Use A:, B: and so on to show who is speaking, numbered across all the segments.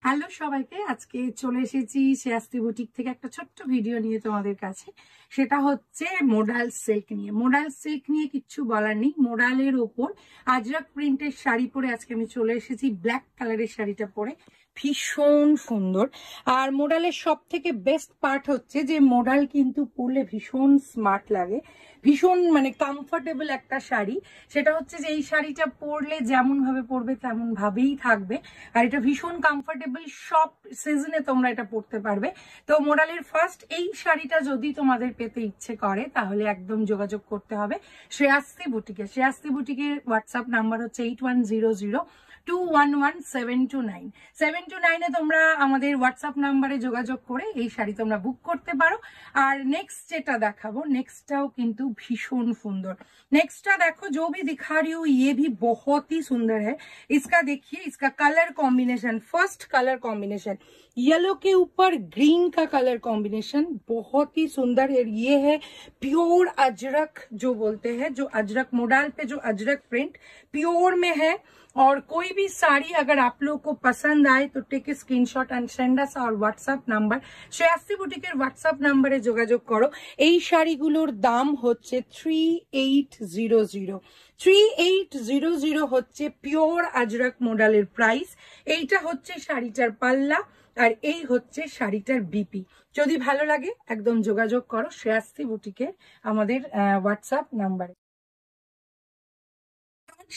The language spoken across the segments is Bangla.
A: হ্যালো সবাইকে, আজকে চলে এসেছি শ্রেয়াস্তি বুটিক থেকে একটা ছোট্ট ভিডিও নিয়ে তোমাদের কাছে। সেটা হচ্ছে মোডাল সিল্ক নিয়ে। মোডাল সিল্ক নিয়ে কিচ্ছু বলার নেই। মোডালের ওপর আজরাক প্রিন্টের শাড়ি পরে আজকে আমি চলে এসেছি। ব্ল্যাক কালারের শাড়িটা পরে ভীষণ সুন্দর। আর মোডালের সব থেকে বেস্ট পার্ট হচ্ছে যে মোডাল কিন্তু পরলে ভীষণ স্মার্ট লাগে, ভীষণ মানে কমফোর্টেবল একটা শাড়ি। সেটা হচ্ছে যে এই শাড়িটা পরলে যেমন ভাবে পরবে তেমন ভাবেই থাকবে, আর এটা ভীষণ কমফোর্টেবল। সব সিজনে তোমরা এটা পরতে পারবে। তো মোডালের ফার্স্ট এই শাড়িটা যদি তোমাদের পেতে ইচ্ছে করে তাহলে একদম যোগাযোগ করতে হবে শ্রেয়াস্তি বুটিকে। শ্রেয়াস্তি বুটিকের হোয়াটসঅ্যাপ নাম্বার হচ্ছে 8100211729। 729 তোমরা আমাদের হোয়াটসঅ্যাপ নাম্বারে যোগাযোগ করে এই শাড়ি তোমরা বুক করতে পারো। আর নেক্সট যেটা দেখাবো, नेक्स्टটাও কিন্তু ভীষণ সুন্দর। नेक्स्टটা देखो, जो भी दिखा रही हूँ ये भी बहुत ही सुंदर है। इसका देखिए, इसका colour combination, first colour combination yellow के ऊपर ग्रीन का कलर कॉम्बिनेशन बहुत ही सुंदर है। ये है प्योर अजरक जो बोलते हैं, जो अजरक मोडाल पे जो अजरक प्रिंट प्योर में है। और कोई भी साड़ी अगर आप लोग को पसंद आए तो take a screenshot and send us our WhatsApp number. Shreyasti বুটিকের হোয়াটসঅ্যাপ নাম্বারে যোগাযোগ করো। এই শাড়িগুলোর দাম হচ্ছে 3800। 3800 হচ্ছে পিওর আজরাক মডেলের প্রাইস। এইটা হচ্ছে শাড়িটার পাল্লা, আর এই হচ্ছে শাড়িটার বিপি। যদি ভালো লাগে একদম যোগাযোগ করো শ্রেয়াস্তি বুটিকের আমাদের হোয়াটসঅ্যাপ নাম্বারে।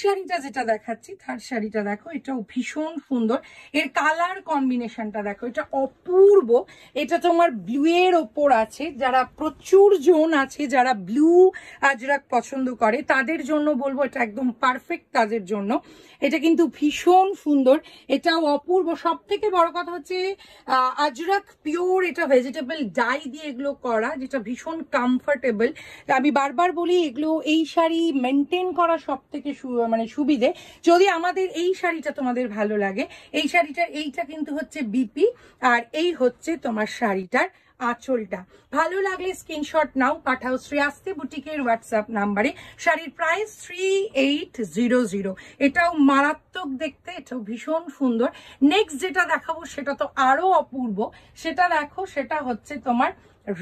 A: শাড়িটা যেটা দেখাচ্ছি, থার্ড শাড়িটা দেখো, এটাও ভীষণ সুন্দর। এর কালার কম্বিনেশনটা দেখো, এটা অপূর্ব। এটা তোমার ব্লু এর ওপর আছে। যারা প্রচুর জোন আছে, যারা ব্লু আজরাক পছন্দ করে তাদের জন্য বলবো এটা একদম পারফেক্ট তাদের জন্য। এটা কিন্তু ভীষণ সুন্দর, এটাও অপূর্ব। সব থেকে বড় কথা হচ্ছে আজরাক পিওর, এটা ভেজিটেবল ডাই দিয়ে এগুলো করা, যেটা ভীষণ কমফোর্টেবল। আমি বারবার বলি এগুলো, এই শাড়ি মেনটেন করা সব থেকে মানে সুবিধে। যদি আমাদের এই শাড়িটা তোমাদের ভালো লাগে, এই শাড়িটার এইটা কিন্তু হচ্ছে বিপি, আর এই হচ্ছে তোমার শাড়িটার আঁচলটা। ভালো লাগলে স্ক্রিনশট নাও, পাঠাও শ্রেয়াস্তি বুটিকের হোয়াটসঅ্যাপ নাম্বারে। শাড়ির প্রাইস 3800। এটাও মারাত্মক দেখতে, এটাও ভীষণ সুন্দর। নেক্সট যেটা দেখাবো সেটা তো আরো অপূর্ব। সেটা দেখো, সেটা হচ্ছে তোমার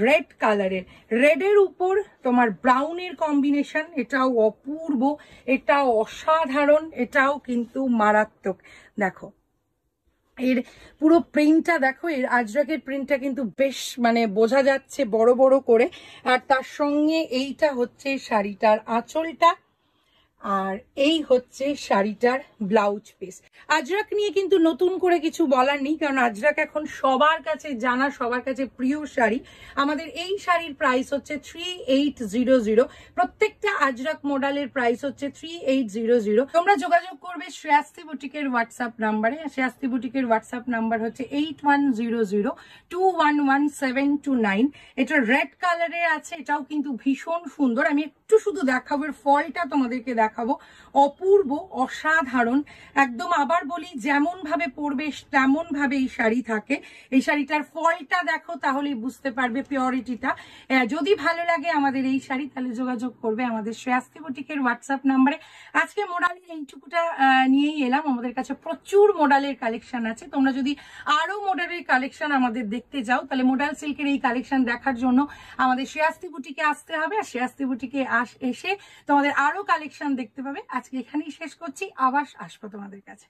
A: রেড কালারের, রেডের উপর তোমার ব্রাউনের কম্বিনেশন। এটাও অপূর্ব, এটাও অসাধারণ, এটাও কিন্তু মারাত্মক। দেখো এর পুরো প্রিন্টটা দেখো, এর আজরাকের প্রিন্টটা কিন্তু বেশ মানে বোঝা যাচ্ছে বড় বড় করে। আর তার সঙ্গে এইটা হচ্ছে শাড়িটার আঁচলটা, আর এই হচ্ছে শাড়িটার ব্লাউজ পিস। আজরাক নিয়ে কিন্তু নতুন করে কিছু বলার নেই, কারণ আজরাক এখন সবার কাছে জানা, সবার কাছে প্রিয় শাড়ি। আমাদের এই শাড়ির প্রাইস হচ্ছে 3800। প্রত্যেকটা আজরাক মডেলের প্রাইস হচ্ছে 3800। তোমরা যোগাযোগ করবে শ্রেয়াস্তি বুটিকের হোয়াটসঅ্যাপ নাম্বারে। শ্রেয়াস্তি বুটিকের হোয়াটসঅ্যাপ নাম্বার হচ্ছে 8100211729। এটা রেড কালারের আছে, এটাও কিন্তু ভীষণ সুন্দর। আমি একটু শুধু দেখাবো, এর ফলটা তোমাদেরকে দেখাবো, অপূর্ব অসাধারণ একদম। আবার বলি, যেমন ভাবে পরবে তেমন ভাবে এই শাড়ি থাকে। এই শাড়িটার ফলটা দেখো, তাহলেই বুঝতে পারবে পিওরিটিটা। যদি ভালো লাগে আমাদের এই শাড়ি, তাহলে যোগাযোগ করবে আমাদের শ্রেয়াস্তি বুটিকের হোয়াটসঅ্যাপ নাম্বারে। আজকে মোডালের এইটুকুটা নিয়েই এলাম। আমাদের কাছে প্রচুর মোডালের কালেকশন আছে। তোমরা যদি আরো মোডালের কালেকশন আমাদের দেখতে যাও, তাহলে মোডাল সিল্কের এই কালেকশন দেখার জন্য আমাদের শ্রেয়াস্তি বুটিকে আসতে হবে। আর শ্রেয়াস্তি বুটিকে এসে তোমাদের আরো কালেকশন দেখতে পাবে। আজকে এখানেই শেষ করছি, আবার আসবো তোমাদের কাছে।